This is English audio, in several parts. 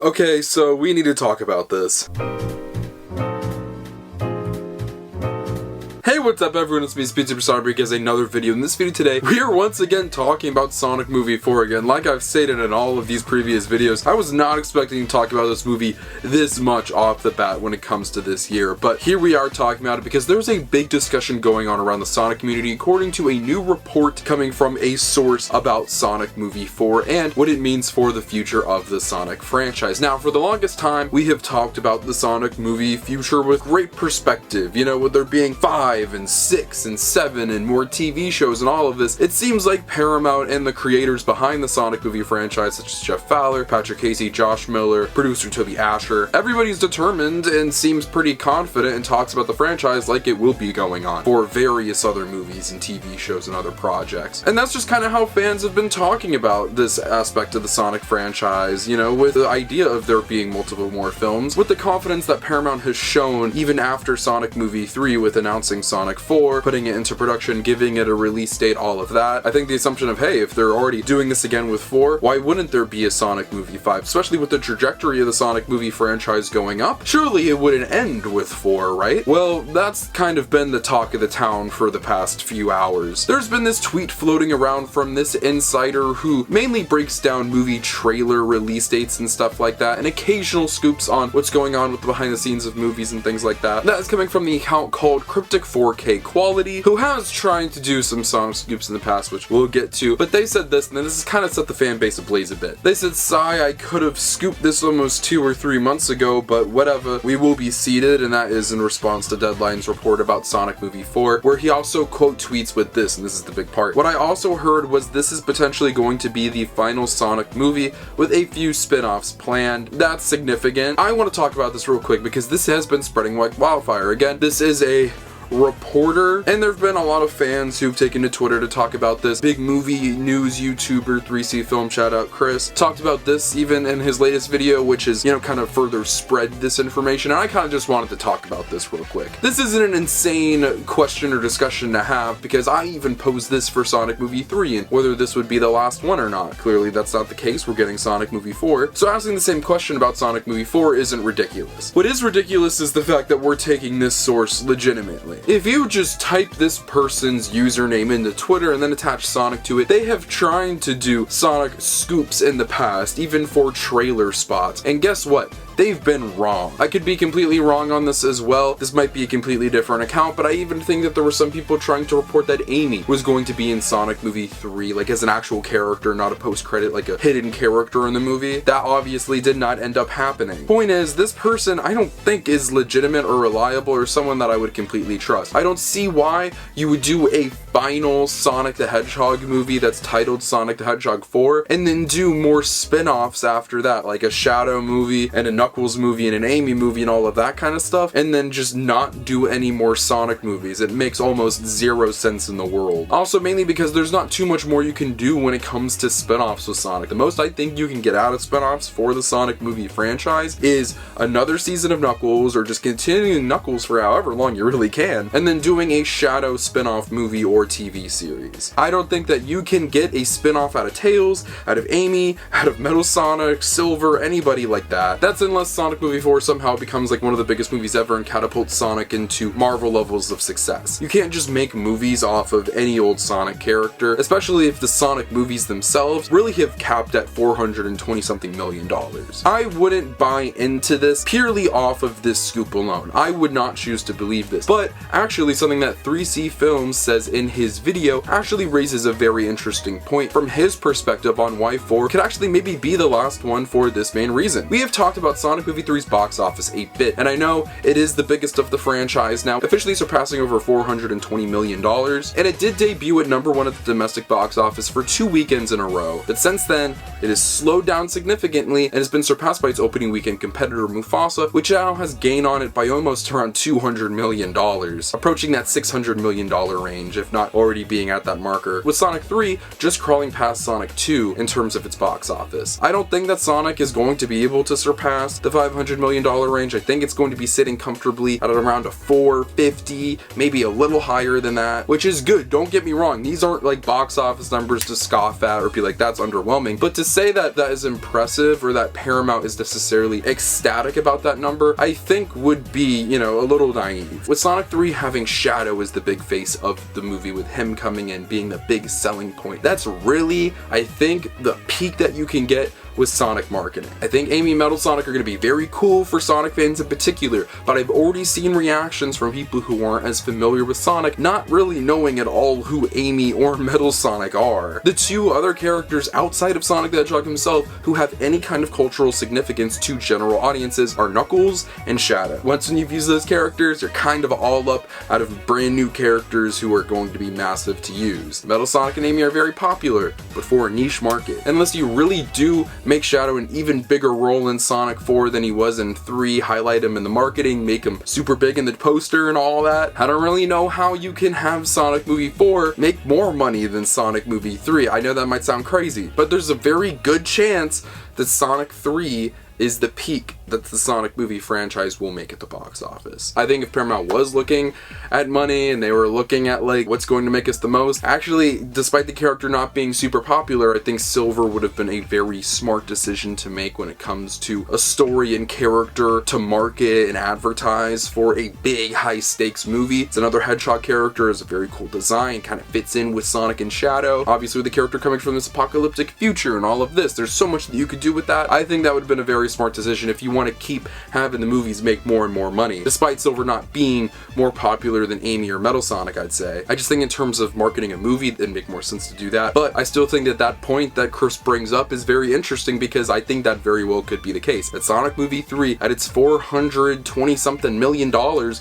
Okay, so we need to talk about this. Hey, what's up everyone, it's me, SpeedSuperSonic, because another video. In this video today, we are once again talking about Sonic Movie 4 again. Like I've stated in all of these previous videos, I was not expecting to talk about this movie this much off the bat when it comes to this year, but here we are talking about it because there's a big discussion going on around the Sonic community according to a new report coming from a source about Sonic Movie 4 and what it means for the future of the Sonic franchise. Now, for the longest time, we have talked about the Sonic movie future with great perspective, you know, with there being 5 and 6 and 7 and more TV shows and all of this. It seems like Paramount and the creators behind the Sonic movie franchise, such as Jeff Fowler, Patrick Casey, Josh Miller, producer Toby Asher, everybody's determined and seems pretty confident and talks about the franchise like it will be going on for various other movies and TV shows and other projects. And that's just kind of how fans have been talking about this aspect of the Sonic franchise, you know, with the idea of there being multiple more films, with the confidence that Paramount has shown even after Sonic Movie 3 with announcing Sonic 4, putting it into production, giving it a release date, all of that. I think the assumption of, hey, if they're already doing this again with 4, why wouldn't there be a Sonic Movie 5? Especially with the trajectory of the Sonic movie franchise going up. Surely it wouldn't end with 4, right? Well, that's kind of been the talk of the town for the past few hours. There's been this tweet floating around from this insider who mainly breaks down movie trailer release dates and stuff like that, and occasional scoops on what's going on with the behind the scenes of movies and things like that. That is coming from the account called Cryptic 4K Quality, who has tried to do some Sonic scoops in the past, which we'll get to, but they said this, and then this has kind of set the fan base ablaze a bit. They said, "Sigh, I could have scooped this almost 2 or 3 months ago, but whatever, we will be seated," and that is in response to Deadline's report about Sonic Movie 4, where he also quote tweets with this, and this is the big part. "What I also heard was this is potentially going to be the final Sonic movie with a few spin-offs planned." That's significant. I want to talk about this real quick because this has been spreading like wildfire. Again, this is a reporter, and there have been a lot of fans who've taken to Twitter to talk about this. Big movie news YouTuber 3C Film, shout out Chris, talked about this even in his latest video, which is, you know, kind of further spread this information, and I kind of just wanted to talk about this real quick. This isn't an insane question or discussion to have, because I even posed this for Sonic Movie 3 and whether this would be the last one or not. Clearly that's not the case, we're getting Sonic Movie 4, so asking the same question about Sonic Movie 4 isn't ridiculous. What is ridiculous is the fact that we're taking this source legitimately. If you just type this person's username into Twitter and then attach Sonic to it, they have tried to do Sonic scoops in the past, even for trailer spots, and guess what? They've been wrong. I could be completely wrong on this as well. This might be a completely different account, but I even think that there were some people trying to report that Amy was going to be in Sonic Movie 3, like as an actual character, not a post-credit, like a hidden character in the movie. That obviously did not end up happening. Point is, this person I don't think is legitimate or reliable or someone that I would completely trust. I don't see why you would do a final Sonic the Hedgehog movie that's titled Sonic the Hedgehog 4 and then do more spin-offs after that, like a Shadow movie and a Knuckles movie and an Amy movie and all of that kind of stuff, and then just not do any more Sonic movies. It makes almost zero sense in the world. Also, mainly because there's not too much more you can do when it comes to spin-offs with Sonic. The most I think you can get out of spin-offs for the Sonic movie franchise is another season of Knuckles, or just continuing Knuckles for however long you really can, and then doing a Shadow spin-off movie or TV series. I don't think that you can get a spin-off out of Tails, out of Amy, out of Metal Sonic, Silver, anybody like that. That's unless Sonic Movie 4 somehow becomes like one of the biggest movies ever and catapults Sonic into Marvel levels of success. You can't just make movies off of any old Sonic character, especially if the Sonic movies themselves really have capped at $420 something million. I wouldn't buy into this purely off of this scoop alone. I would not choose to believe this, but actually something that 3C Films says in his video actually raises a very interesting point from his perspective on why 4 could actually maybe be the last one for this main reason. We have talked about Sonic Movie 3's box office 8-bit, and I know it is the biggest of the franchise now, officially surpassing over $420 million, and it did debut at #1 at the domestic box office for 2 weekends in a row, but since then, it has slowed down significantly and has been surpassed by its opening weekend competitor Mufasa, which now has gained on it by almost around $200 million, approaching that $600 million range, if not not already being at that marker, with Sonic 3 just crawling past Sonic 2 in terms of its box office. I don't think that Sonic is going to be able to surpass the $500 million range. I think it's going to be sitting comfortably at around a 450, maybe a little higher than that, which is good. Don't get me wrong. These aren't like box office numbers to scoff at or be like, that's underwhelming. But to say that that is impressive or that Paramount is necessarily ecstatic about that number, I think would be, you know, a little naive. With Sonic 3 having Shadow as the big face of the movie, with him coming in being the big selling point, that's really, I think, the peak that you can get with Sonic marketing. I think Amy and Metal Sonic are going to be very cool for Sonic fans in particular, but I've already seen reactions from people who aren't as familiar with Sonic, not really knowing at all who Amy or Metal Sonic are. The two other characters outside of Sonic the Hedgehog himself who have any kind of cultural significance to general audiences are Knuckles and Shadow. Once you've used those characters, you're kind of all up out of brand new characters who are going to be massive to use. Metal Sonic and Amy are very popular, but for a niche market. Unless you really do make Shadow an even bigger role in Sonic 4 than he was in 3, highlight him in the marketing, make him super big in the poster and all that, I don't really know how you can have Sonic Movie 4 make more money than Sonic Movie 3. I know that might sound crazy, but there's a very good chance that Sonic 3 is the peak that the Sonic movie franchise will make at the box office. I think if Paramount was looking at money and they were looking at like what's going to make us the most, actually, despite the character not being super popular, I think Silver would have been a very smart decision to make when it comes to a story and character to market and advertise for a big high stakes movie. It's another Hedgehog character, is a very cool design, kind of fits in with Sonic and Shadow. Obviously with the character coming from this apocalyptic future and all of this, there's so much that you could do with that. I think that would have been a very smart decision if you want to keep having the movies make more and more money, despite Silver not being more popular than Amy or Metal Sonic, I'd say. I just think in terms of marketing a movie, it'd make more sense to do that, but I still think that that point that Chris brings up is very interesting because I think that very well could be the case. That Sonic Movie 3 at its $420 something million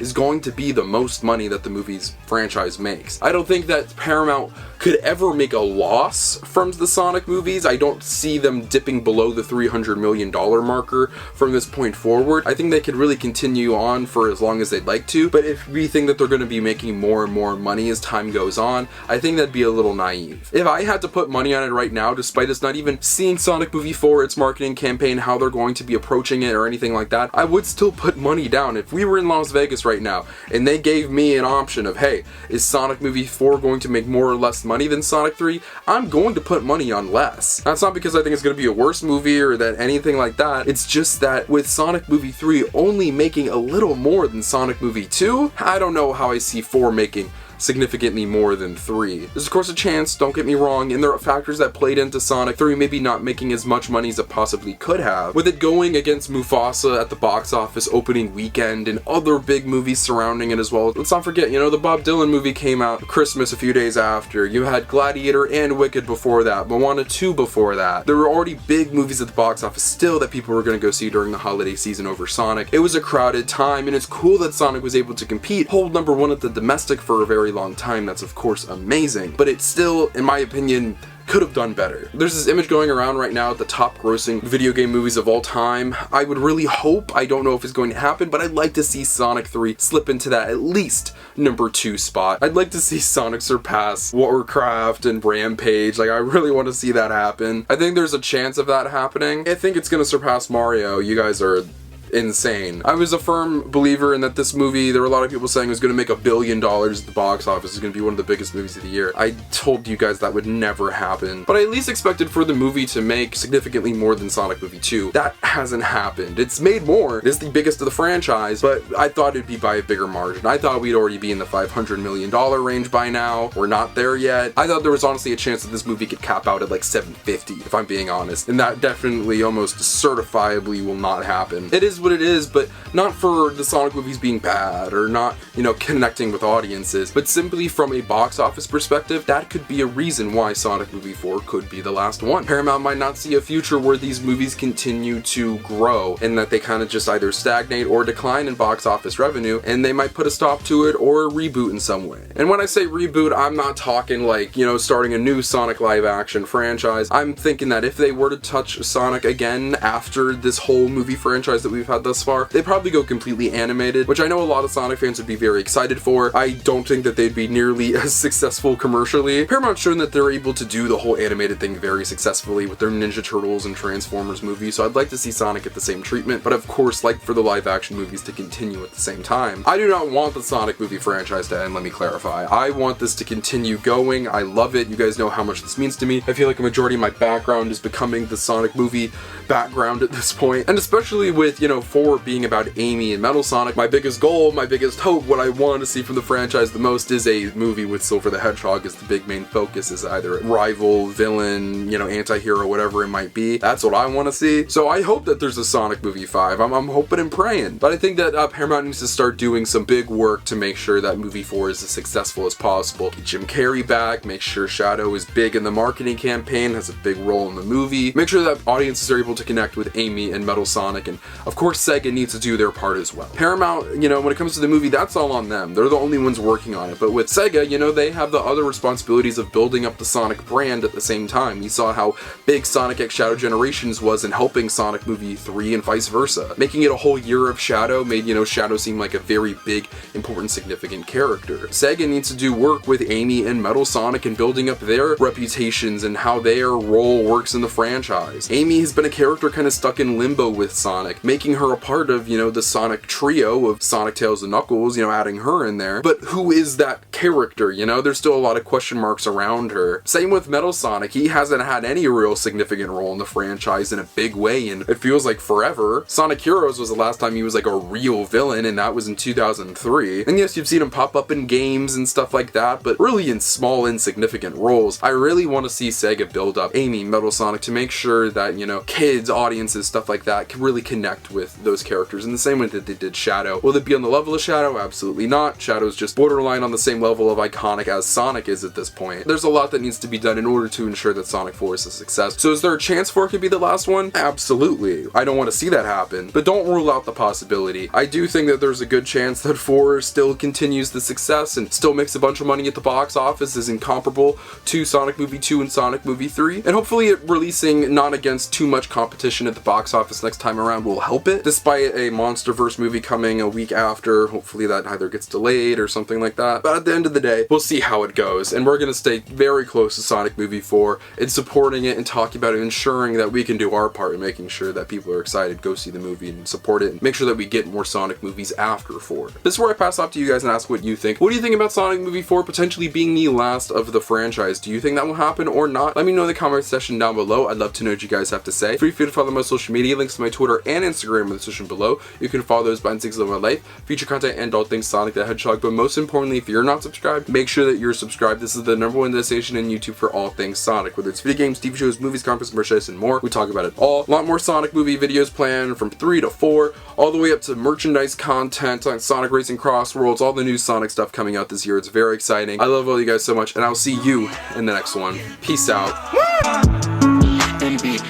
is going to be the most money that the movie's franchise makes. I don't think that Paramount could ever make a loss from the Sonic movies. I don't see them dipping below the $300 million marker from this point forward. I think they could really continue on for as long as they'd like to, but if we think that they're going to be making more and more money as time goes on, I think that'd be a little naive. If I had to put money on it right now, despite us not even seeing Sonic Movie 4, its marketing campaign, how they're going to be approaching it or anything like that, I would still put money down. If we were in Las Vegas right now and they gave me an option of, hey, is Sonic Movie 4 going to make more or less money than Sonic 3? I'm going to put money on less. That's not because I think it's going to be a worse movie or that anything like that. It's just that with Sonic Movie 3 only making a little more than Sonic Movie 2, I don't know how I see 4 making significantly more than 3. There's of course a chance, don't get me wrong, and there are factors that played into Sonic 3 maybe not making as much money as it possibly could have, with it going against Mufasa at the box office opening weekend and other big movies surrounding it as well. Let's not forget, you know, the Bob Dylan movie came out Christmas a few days after. You had Gladiator and Wicked before that, Moana 2 before that. There were already big movies at the box office still that people were going to go see during the holiday season over Sonic. It was a crowded time, and it's cool that Sonic was able to compete, hold number 1 at the domestic for a very long time. That's of course amazing, but it still, in my opinion, could have done better. There's this image going around right now at the top grossing video game movies of all time. I would really hope, I don't know if it's going to happen, but I'd like to see Sonic 3 slip into that at least number 2 spot. I'd like to see Sonic surpass Warcraft and Rampage. Like, I really want to see that happen. I think there's a chance of that happening. I think it's going to surpass Mario. You guys are insane. I was a firm believer in that this movie, there were a lot of people saying it was going to make $1 billion at the box office. It's going to be one of the biggest movies of the year. I told you guys that would never happen, but I at least expected for the movie to make significantly more than Sonic Movie 2. That hasn't happened. It's made more. It is the biggest of the franchise, but I thought it'd be by a bigger margin. I thought we'd already be in the $500 million range by now. We're not there yet. I thought there was honestly a chance that this movie could cap out at like 750, if I'm being honest, and that definitely almost certifiably will not happen. It is what it is, but not for the Sonic movies being bad or not, you know, connecting with audiences, but simply from a box office perspective, that could be a reason why Sonic Movie 4 could be the last one. Paramount might not see a future where these movies continue to grow and that they kind of just either stagnate or decline in box office revenue, and they might put a stop to it or reboot in some way. And when I say reboot, I'm not talking like, you know, starting a new Sonic live action franchise. I'm thinking that if they were to touch Sonic again after this whole movie franchise that we've had thus far. They probably go completely animated, which I know a lot of Sonic fans would be very excited for. I don't think that they'd be nearly as successful commercially. Paramount's shown that they're able to do the whole animated thing very successfully with their Ninja Turtles and Transformers movies, so I'd like to see Sonic get the same treatment, but of course, like for the live action movies to continue at the same time. I do not want the Sonic movie franchise to end, let me clarify. I want this to continue going. I love it. You guys know how much this means to me. I feel like a majority of my background is becoming the Sonic movie background at this point, and especially with, you know, 4 being about Amy and Metal Sonic, my biggest goal, my biggest hope, what I want to see from the franchise the most is a movie with Silver the Hedgehog as the big main focus, as either a rival, villain, you know, anti-hero, whatever it might be. That's what I want to see. So I hope that there's a Sonic movie 5. I'm hoping and praying. But I think that Paramount needs to start doing some big work to make sure that movie 4 is as successful as possible. Get Jim Carrey back, make sure Shadow is big in the marketing campaign, has a big role in the movie, make sure that audiences are able to connect with Amy and Metal Sonic, and of course Sega needs to do their part as well. Paramount, you know, when it comes to the movie, that's all on them. They're the only ones working on it. But with Sega, you know, they have the other responsibilities of building up the Sonic brand at the same time. We saw how big Sonic X Shadow Generations was in helping Sonic movie 3 and vice versa. Making it a whole year of Shadow made, you know, Shadow seem like a very big, important, significant character. Sega needs to do work with Amy and Metal Sonic and building up their reputations and how their role works in the franchise. Amy has been a character kind of stuck in limbo with Sonic, making her a part of, you know, the Sonic trio of Sonic, Tails, and Knuckles, you know, adding her in there. But who is that character, you know? There's still a lot of question marks around her. Same with Metal Sonic. He hasn't had any real significant role in the franchise in a big way, and it feels like forever. Sonic Heroes was the last time he was like a real villain, and that was in 2003. And yes, you've seen him pop up in games and stuff like that, but really in small, insignificant roles. I really want to see Sega build up Amy, Metal Sonic, to make sure that, you know, kids, audiences, stuff like that can really connect with those characters in the same way that they did Shadow. Will it be on the level of Shadow? Absolutely not. Shadow's just borderline on the same level of iconic as Sonic is at this point. There's a lot that needs to be done in order to ensure that Sonic 4 is a success. So is there a chance for it could be the last one? Absolutely. I don't want to see that happen, but don't rule out the possibility. I do think that there's a good chance that 4 still continues the success and still makes a bunch of money at the box office, is incomparable to Sonic Movie 2 and Sonic Movie 3, and hopefully it releasing not against too much competition at the box office next time around will help it, despite a MonsterVerse movie coming a week after. Hopefully that either gets delayed or something like that, but at the end of the day, we'll see how it goes, and we're going to stay very close to Sonic Movie 4 and supporting it and talking about it, ensuring that we can do our part in making sure that people are excited, go see the movie and support it, and make sure that we get more Sonic movies after 4. This is where I pass off to you guys and ask what you think. What do you think about Sonic Movie 4 potentially being the last of the franchise? Do you think that will happen or not? Let me know in the comment section down below. I'd love to know what you guys have to say. Feel free to follow my social media, links to my Twitter and Instagram in the description below. You can follow those by things of my life, feature content, and all things Sonic the Hedgehog. But most importantly, if you're not subscribed, make sure that you're subscribed. This is the #1 destination in YouTube for all things Sonic, whether it's video games, TV shows, movies, comics, merchandise, and more. We talk about it all. A lot more Sonic movie videos planned from 3 to 4, all the way up to merchandise content on Sonic Racing Crossworlds, all the new Sonic stuff coming out this year. It's very exciting. I love all you guys so much, and I'll see you in the next one. Peace out.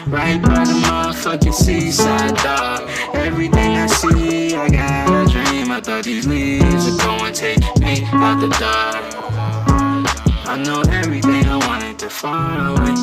Right by the motherfucking seaside, dog. Everything I see, I got a dream. I thought these leaves would go and take me out the dark. I know everything I wanted to follow it.